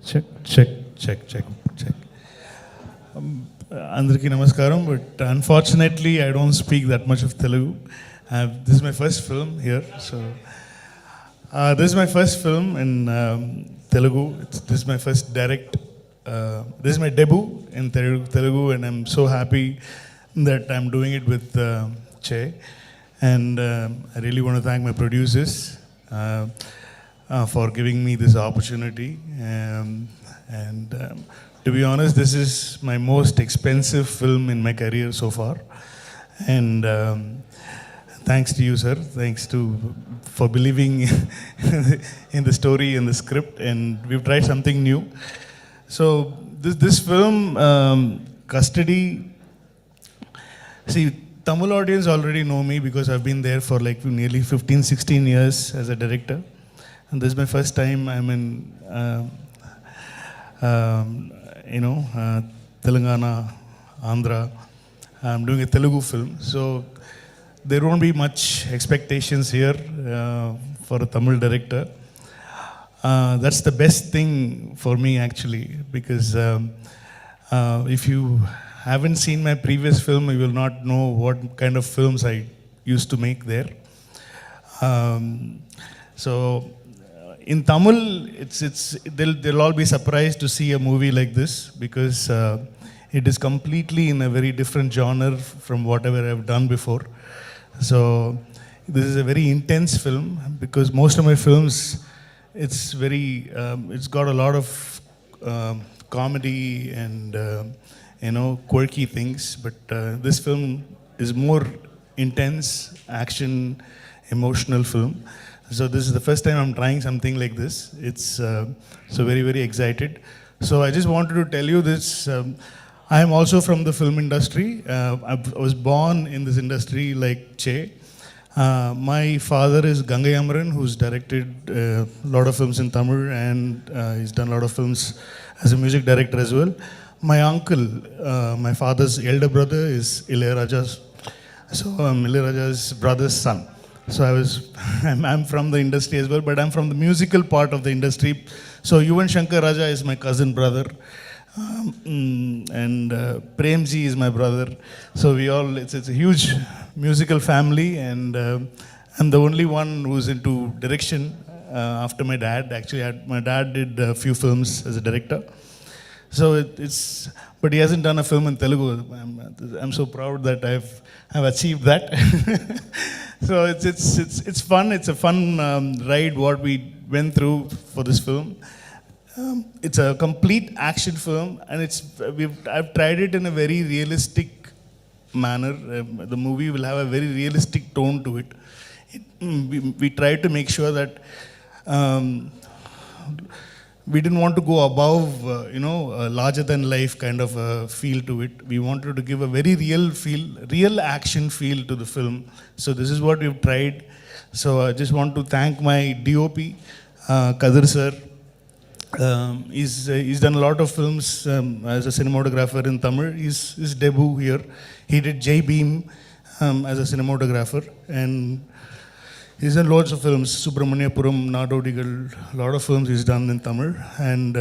Check, check, check, check, check. Andarki namaskaram, but unfortunately I don't speak that much of Telugu. This is my first film here, so this is my first film in Telugu. This is my first this is my debut in Telugu, and I'm so happy that I'm doing it with Che. And I really want to thank my producers for giving me this opportunity. To be honest, this is my most expensive film in my career so far. And thanks to you, sir. Thanks for believing in the story and the script. And we've tried something new. So this film, Custody. See, Tamil audience already know me because I've been there for like nearly 15, 16 years as a director. And this is my first time I'm in, Telangana, Andhra. I'm doing a Telugu film. So there won't be much expectations here for a Tamil director. That's the best thing for me actually, because if you haven't seen my previous film, you will not know what kind of films I used to make there. So in Tamil, they'll all be surprised to see a movie like this, because it is completely in a very different genre from whatever I've done before. So this is a very intense film, because most of my films, it's got a lot of comedy and quirky things, but this film is more intense, action, emotional film. So this is the first time I'm trying something like this. It's so very, very excited. So I just wanted to tell you this. I am also from the film industry. I was born in this industry like Che. My father is Gangai Amaran, who's directed a lot of films in Tamil, and he's done a lot of films as a music director as well. My uncle, my father's elder brother, is Ilayaraja's. So I'm Ilayaraja's brother's son. So I'm from the industry as well, but I'm from the musical part of the industry. So Yuvan Shankar Raja is my cousin brother, and Premji is my brother. So it's a huge musical family, and I'm the only one who's into direction after my dad. Actually, my dad did a few films as a director. So but he hasn't done a film in Telugu. I'm so proud that I've achieved that. So it's fun. It's a fun ride what we went through for this film. It's a complete action film, and I've tried it in a very realistic manner. The movie will have a very realistic tone to it. We tried to make sure that we didn't want to go above, a larger than life kind of a feel to it. We wanted to give a very real action feel to the film. So this is what we've tried. So I just want to thank my DOP, Kadir sir. He's done a lot of films as a cinematographer in Tamil. His debut here. He did Jai Beam as a cinematographer, and he's done loads of films, Subramaniapuram, Nadodigal, a lot of films he's done in Tamil. And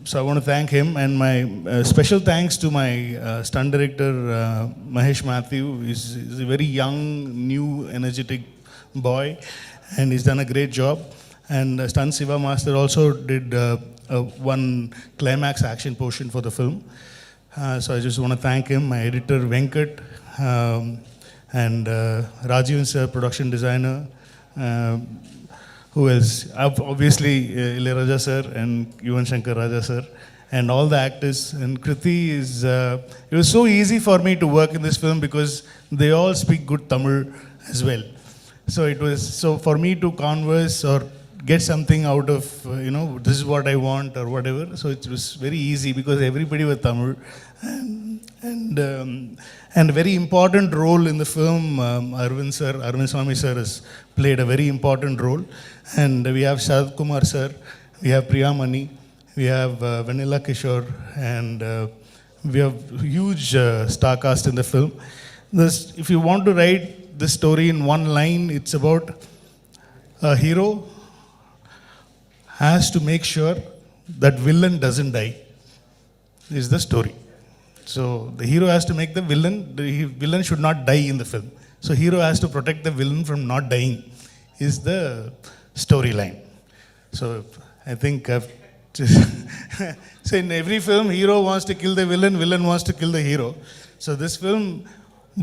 so I want to thank him, and my special thanks to my stunt director, Mahesh Matthew. He's a very young, new, energetic boy, and he's done a great job. And Stunt Siva Master also did one climax action portion for the film. So I just want to thank him, my editor, Venkat, and Rajiv sir, production designer. Who else? Obviously Ilayaraja sir and Yuvan Shankar Raja sir, and all the actors. And Kriti it was so easy for me to work in this film because they all speak good Tamil as well. So for me to converse or get something out of, this is what I want or whatever. So it was very easy because everybody was Tamil. And a very important role in the film, Arvind Swamy sir has played a very important role. And we have Sharad Kumar sir, we have Priya Mani, we have Vanilla Kishore, and we have huge star cast in the film. If you want to write this story in one line, it's about a hero has to make sure that villain doesn't die, is the story. So the hero has to make the villain should not die in the film. So hero has to protect the villain from not dying, is the storyline. So I think so in every film, hero wants to kill the villain, villain wants to kill the hero. So this film,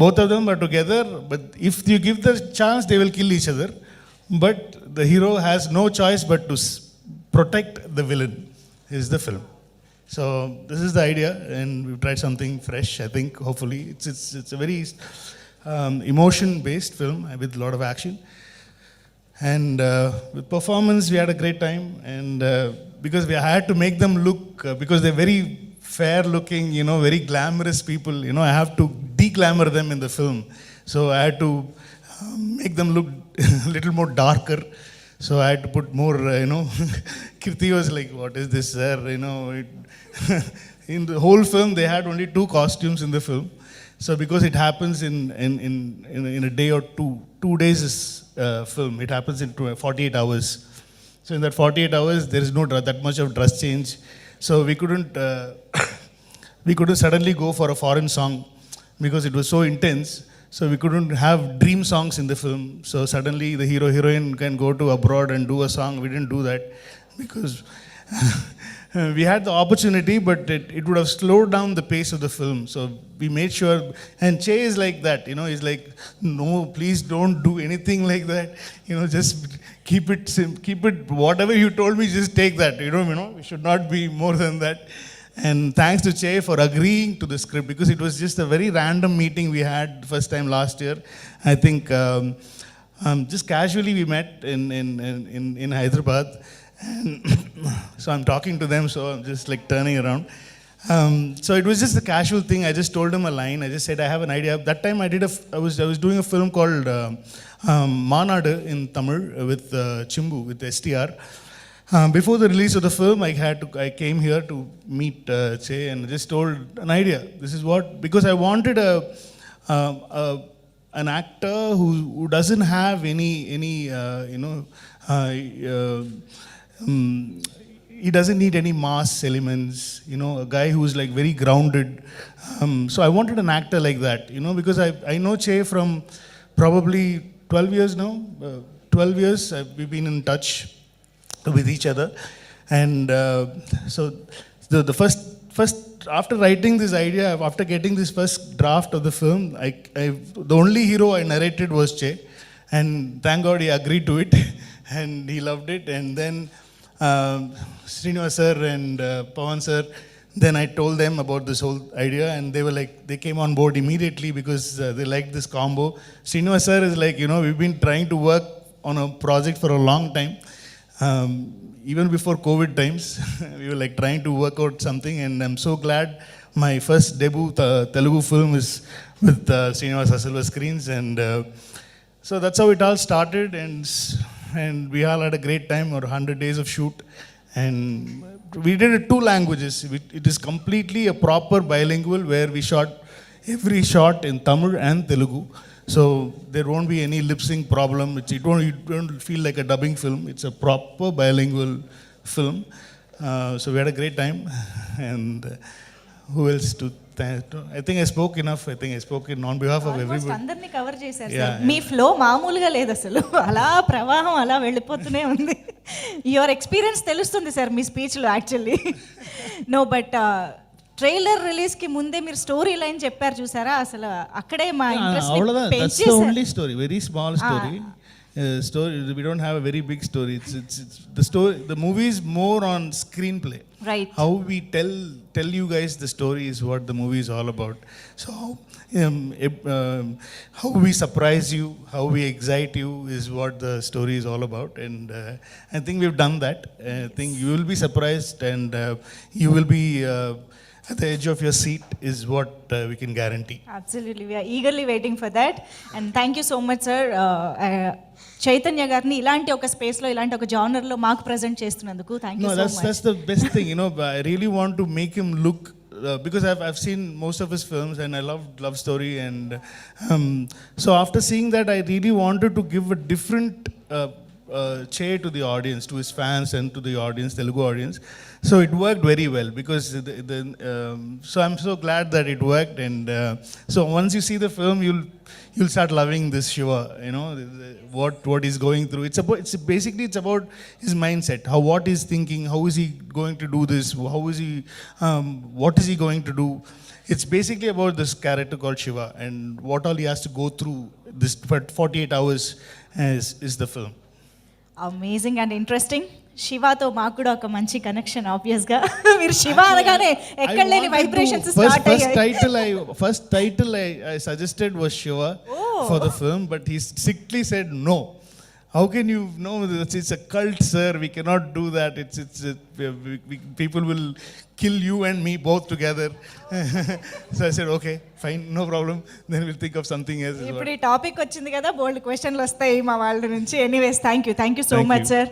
both of them are together, but if you give the chance, they will kill each other. But the hero has no choice but to protect the villain, is the film. So this is the idea, and we've tried something fresh. I think hopefully it's a very emotion-based film with a lot of action, and with performance we had a great time. And because we had to make them look, because they're very fair-looking, very glamorous people. I have to de-glamour them in the film, so I had to make them look a little more darker. So I had to put more, Kirti was like, what is this, sir? In the whole film, they had only 2 costumes in the film. So because it happens in a day or 2 days is film, it happens in 48 hours. So in that 48 hours, there is no that much of dress change. So we couldn't suddenly go for a foreign song because it was so intense. So we couldn't have dream songs in the film. So suddenly the hero heroine can go to abroad and do a song. We didn't do that because we had the opportunity, but it would have slowed down the pace of the film. So we made sure, and Che is like that, he's like, no, please don't do anything like that. Just keep it, whatever you told me, just take that. We should not be more than that. And thanks to Che for agreeing to the script, because it was just a very random meeting we had first time last year. I think just casually we met in Hyderabad. And so I'm talking to them, so I'm just like turning around. So it was just a casual thing. I just told him a line. I just said, I have an idea. That time I was doing a film called Manadu in Tamil with Chimbu, with STR. Before the release of the film, I came here to meet Che and just told an idea. This is what, because I wanted an actor who doesn't have any he doesn't need any mass elements, a guy who's like very grounded. So I wanted an actor like that, because I know Che from probably 12 years now. 12 years we've been in touch with each other. And so the first, after writing this idea, after getting this first draft of the film, the only hero I narrated was Che. And thank God he agreed to it and he loved it. And then Srinivas sir and Pawan sir, then I told them about this whole idea, and they were like, they came on board immediately because they liked this combo. Srinivas sir is like, we've been trying to work on a project for a long time. Even before COVID times, we were like trying to work out something, and I'm so glad my first debut Telugu film is with Srinivas Silver Screens, and so that's how it all started, and we all had a great time, or 100 days of shoot, and we did it 2 languages. It is completely a proper bilingual where we shot every shot in Tamil and Telugu. So there won't be any lip sync problem. You don't feel like a dubbing film. It's a proper bilingual film. So we had a great time. And who else to thank? I think I spoke enough. I think I spoke on behalf of everybody. అందరిని cover చేశారు sir. మీ flow మామూలుగా లేదు అసలు. అలా ప్రవాహం అలా వెళ్ళిపోతూనే ఉంది. యువర్ ఎక్స్పీరియన్స్ తెలుస్తుంది సార్ మీ స్పీచ్లో actually. No but trailer release కి ముందే మీరు స్టోరీ లైన్ చెప్పారు చూసారా, అసలు అక్కడే మా interest పెంచేశారు. That's the only story, very small story. Story, we don't have a very big story. It's the story. The movie is more on screenplay. Right. How we tell you guys the story is what the movie is all about. So how we surprise you, how we excite you is what the story is all about. And I think we've done that. I think you will be surprised, and you will be at the edge of your seat is what we can guarantee. Absolutely. We are eagerly waiting for that. And thank you so much, sir. Chaitanya గారిని ఇలాంటి ఒక స్పేస్లో, ఇలాంటి ఒక జానర్లో మాకు present చేస్తున్నందుకు thank you so much. That's the best thing, I really want to make him look, because I've seen most of his films and I love story, and so after seeing that I really wanted to give a different Che to the audience, to his fans and to the audience, Telugu audience. So it worked very well because so I'm so glad that it worked. And so once you see the film, you'll start loving this Shiva. You know what he's going through. It's about his mindset. What he's thinking. How is he going to do this? How is he? What is he going to do? It's basically about this character called Shiva and what all he has to go through. This for 48 hours is the film. Amazing and interesting. శివాతో మాకు కూడా ఒక మంచి connection ఆబ్వియస్గా. మీరు శివ అనగానే ఎక్కడ లేని వైబ్రేషన్స్ స్టార్ట్ అయ్యాయి. First title I suggested was Shiva for the film, but he strictly said no. How can you know? It's a cult, sir. We cannot do that. People will kill you and me both together. So I said, okay, fine, no problem. Then we'll think of something else. ఇప్పుడు ఈ topic వచ్చింది కదా, బోల్డ్ క్వశ్చన్లు వస్తాయి మా వాళ్ళ నుంచి. Anyways thank you so much sir.